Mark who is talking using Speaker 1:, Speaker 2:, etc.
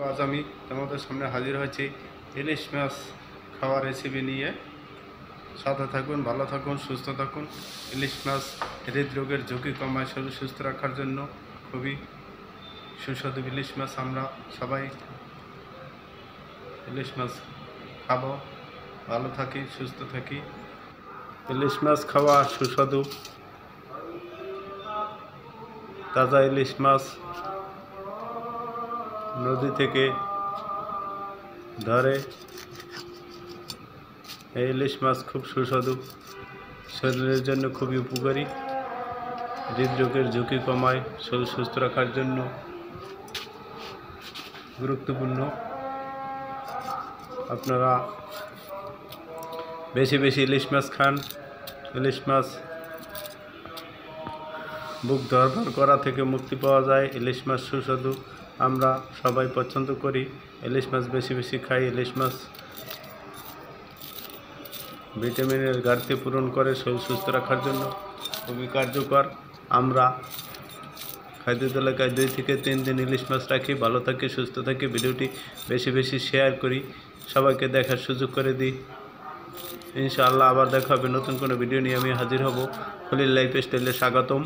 Speaker 1: আজ আমি তোমাদের সামনে হাজির হয়েছি ইলিশ মাছ খাওয়ার রেসিপি নিয়ে। সাথে থাকুন, ভালো থাকুন, সুস্থ থাকুন। ইলিশ মাছ হৃদরোগের ঝুঁকি কমায়, শরীর সুস্থ রাখার জন্য খুবই সুস্বাদু ইলিশ মাছ। আমরা সবাই ইলিশ মাছ খাবো, ভালো থাকি, সুস্থ থাকি। ইলিশ মাছ খাওয়া সুস্বাদু। তাজা ইলিশ মাছ নদী থেকে ধরে এই ইলিশ মাছ খুব সুস্বাদু, শরীরের জন্য খুবই উপকারী, হৃদরোগের ঝুঁকি কমায়, শরীর সুস্থ রাখার জন্য গুরুত্বপূর্ণ। আপনারা বেশি বেশি ইলিশ মাছ খান। ইলিশ মাছ বুক ধরফর করা থেকে মুক্তি পাওয়া যায়। ইলিশ মাছ সুস্বাদু, আমরা সবাই পছন্দ করি। ইলিশ মাছ বেশি বেশি খাই। ইলিশ মাছ ভিটামিনের ঘাটতি পূরণ করে, শরীর সুস্থ রাখার জন্য খুবই কার্যকর। আমরা খাদ্য তালিকায় 2 থেকে 3 দিন ইলিশ মাছ রাখি, ভালো থাকি, সুস্থ থাকি। ভিডিওটি বেশি বেশি শেয়ার করি, সবাইকে দেখার সুযোগ করে দিই। ইনশাআল্লাহ আবার দেখা হবে নতুন কোনো ভিডিও নিয়ে। আমি হাজির হব। খলিল লাইফস্টাইলে স্বাগতম।